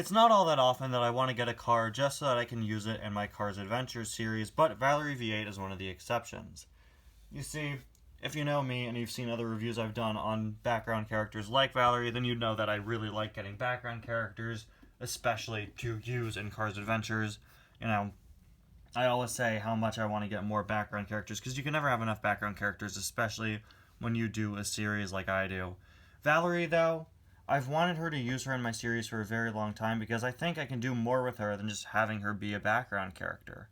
It's not all that often that I want to get a car just so that I can use it in my Cars Adventures series, but Valerie Veate is one of the exceptions. You see, if you know me and you've seen other reviews I've done on background characters like Valerie, then you know that I really like getting background characters, especially to use in Cars Adventures. You know, I always say how much I want to get more background characters, because you can never have enough background characters, especially when you do a series like I do. Valerie, though, I've wanted her to use her in my series for a very long time, because I think I can do more with her than just having her be a background character.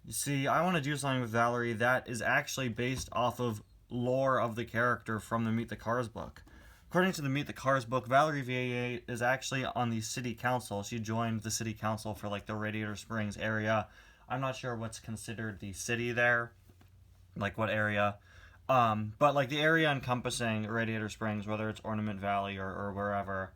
You see, I want to do something with Valerie that is actually based off of lore of the character from the Meet the Cars book. According to the Meet the Cars book, Valerie Veate is actually on the city council. She joined the city council for, like, the Radiator Springs area. I'm not sure what's considered the city there, like what area. But, like, the area encompassing Radiator Springs, whether it's Ornament Valley or wherever,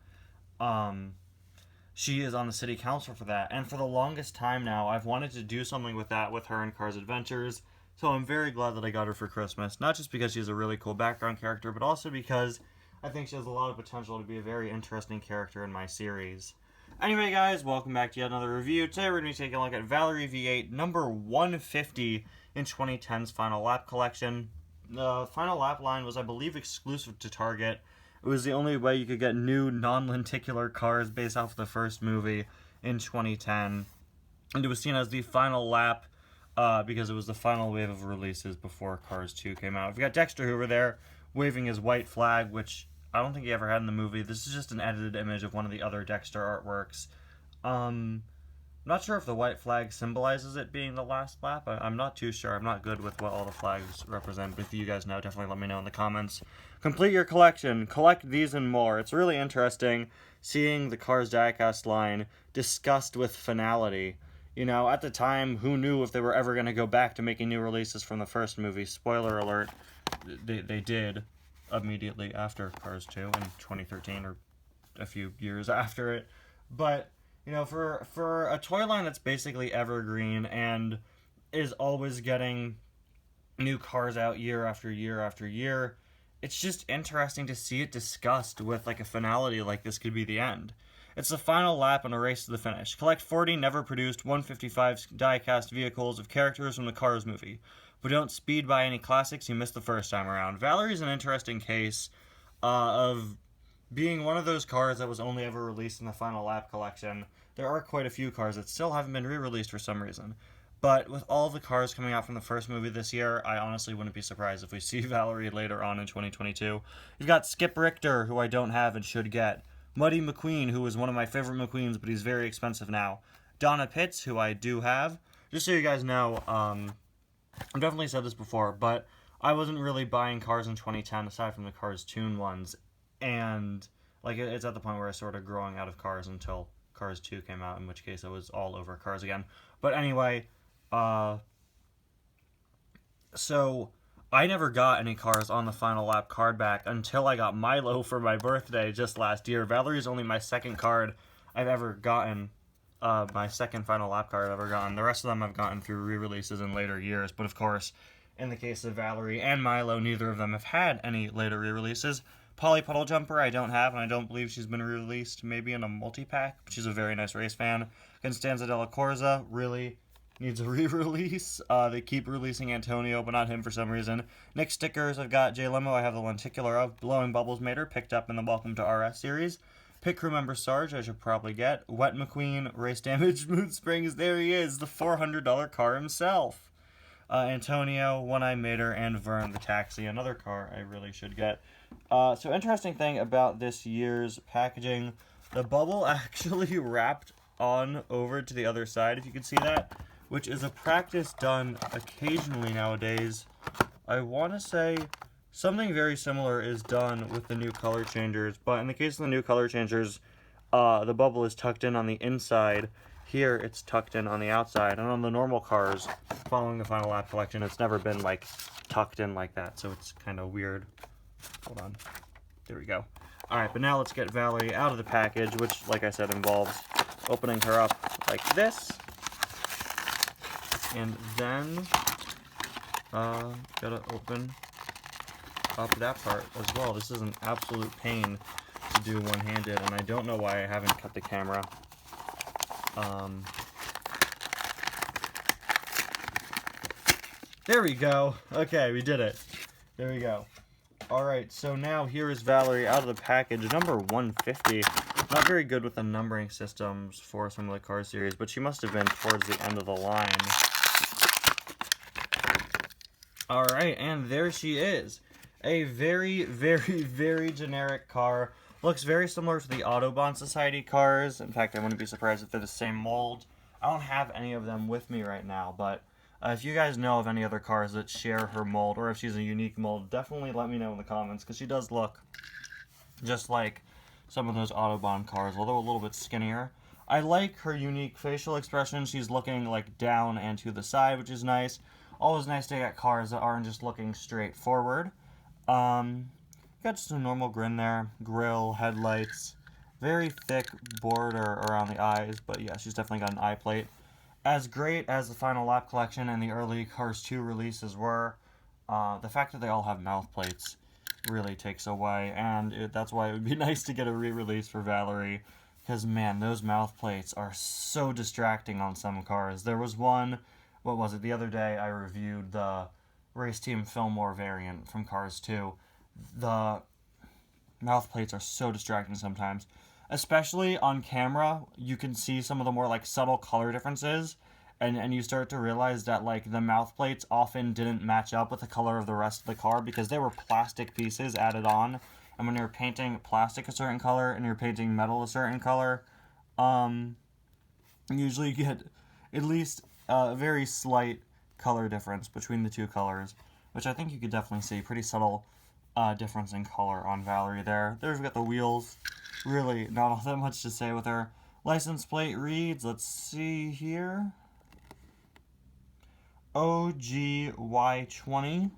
she is on the city council for that. And for the longest time now, I've wanted to do something with that with her in Cars Adventures. So I'm very glad that I got her for Christmas. Not just because she's a really cool background character, but also because I think she has a lot of potential to be a very interesting character in my series. Anyway, guys, welcome back to yet another review. Today we're going to be taking a look at Valerie Veate, number 150 in 2010's Final Lap collection. The Final Lap line was, I believe, exclusive to Target. It was the only way you could get new non-lenticular cars based off of the first movie in 2010. And it was seen as the final lap because it was the final wave of releases before Cars 2 came out. We've got Dexter Hoover there waving his white flag, which I don't think he ever had in the movie. This is just an edited image of one of the other Dexter artworks. I'm not sure if the white flag symbolizes it being the last lap. I'm not too sure. I'm not good with what all the flags represent, but if you guys know, definitely let me know in the comments. Complete your collection. Collect these and more. It's really interesting seeing the Cars Diecast line discussed with finality. You know, at the time, who knew if they were ever going to go back to making new releases from the first movie? Spoiler alert, they did immediately after Cars 2 in 2013, or a few years after it. But you know, for a toy line that's basically evergreen and is always getting new cars out year after year after year, it's just interesting to see it discussed with, like, a finality like this could be the end. It's the final lap and a race to the finish. Collect 40 never-produced 155 die-cast vehicles of characters from the Cars movie, but don't speed by any classics you missed the first time around. Valerie's an interesting case of being one of those cars that was only ever released in the Final Lap collection. There are quite a few cars that still haven't been re-released for some reason. But with all the cars coming out from the first movie this year, I honestly wouldn't be surprised if we see Valerie later on in 2022. You've got Skip Richter, who I don't have and should get. Muddy McQueen, who is one of my favorite McQueens, but he's very expensive now. Donna Pitts, who I do have. Just so you guys know, I've definitely said this before, but I wasn't really buying cars in 2010 aside from the Cars Toon ones. And, like, it's at the point where I started growing out of cars until Cars 2 came out, in which case I was all over cars again. But anyway, so I never got any cars on the Final Lap card back until I got Milo for my birthday just last year. Valerie's only my second card I've ever gotten, my second Final Lap card I've ever gotten. The rest of them I've gotten through re-releases in later years, but of course, in the case of Valerie and Milo, neither of them have had any later re-releases. Polly Puddle Jumper I don't have, and I don't believe she's been re-released, maybe in a multi-pack, but she's a very nice race fan. Constanza Della Corsa really needs a re-release. They keep releasing Antonio, but not him for some reason. Nick Stickers, I've got Jay Limo, I have the lenticular of. Blowing Bubbles Mater, picked up in the Welcome to RS series. Pit Crew Member Sarge, I should probably get. Wet McQueen, Race Damage, Mood Springs, there he is, the $400 car himself. Antonio, One Eye Mater, and Vern the Taxi, another car I really should get. So interesting thing about this year's packaging, the bubble actually wrapped on over to the other side, if you can see that, which is a practice done occasionally nowadays. I want to say something very similar is done with the new color changers, but in the case of the new color changers, the bubble is tucked in on the inside. Here, it's tucked in on the outside, and on the normal cars, following the Final Lap collection, it's never been, like, tucked in like that, so it's kind of weird. Hold on. There we go. Alright, but now let's get Valerie out of the package, which, like I said, involves opening her up like this. And then, gotta open up that part as well. This is an absolute pain to do one-handed, and I don't know why I haven't cut the camera. There we go. Okay, we did it. There we go. Alright, so now here is Valerie out of the package, number 150. Not very good with the numbering systems for some of the car series, but she must have been towards the end of the line. Alright, and there she is. A very, very, very generic car. Looks very similar to the Autobahn Society cars. In fact, I wouldn't be surprised if they're the same mold. I don't have any of them with me right now, but if you guys know of any other cars that share her mold, or if she's a unique mold, definitely let me know in the comments, because she does look just like some of those Autobahn cars, although a little bit skinnier. I like her unique facial expression. She's looking like down and to the side, which is nice. Always nice to get cars that aren't just looking straight forward. Got just a normal grin there, grill, headlights, very thick border around the eyes, but yeah, she's definitely got an eye plate. As great as the Final Lap collection and the early Cars 2 releases were, the fact that they all have mouth plates really takes away, and that's why it would be nice to get a re-release for Valerie, because man, those mouth plates are so distracting on some cars. There was one, what was it, the other day I reviewed the Race Team Fillmore variant from Cars 2. The mouth plates are so distracting sometimes. Especially on camera, you can see some of the more like subtle color differences, and you start to realize that like the mouth plates often didn't match up with the color of the rest of the car because they were plastic pieces added on. And when you're painting plastic a certain color and you're painting metal a certain color, usually you get at least a very slight color difference between the two colors, which I think you could definitely see. Pretty subtle difference in color on Valerie there. There's got the wheels. Really not all that much to say with her. License plate reads, let's see here, OGY20.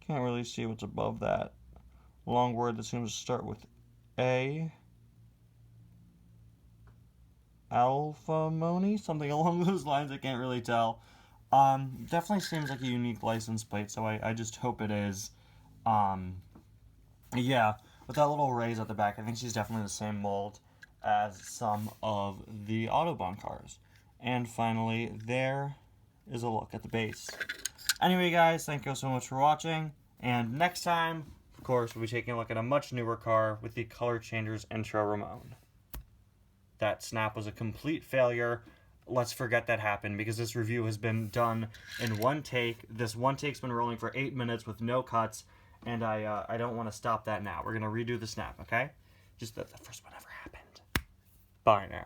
Can't really see what's above that long word that seems to start with A. Alphamony? Something along those lines, I can't really tell. Definitely seems like a unique license plate, so I just hope it is. Yeah, with that little raise at the back, I think she's definitely the same mold as some of the Autobahn cars. And finally, there is a look at the base. Anyway, guys, thank you so much for watching. And next time, of course, we'll be taking a look at a much newer car with the Color Changers Intro Ramon. That snap was a complete failure. Let's forget that happened because this review has been done in one take. This one take's been rolling for 8 minutes with no cuts, and I don't want to stop that now. We're going to redo the snap, okay? Just that the first one ever happened. Bye now.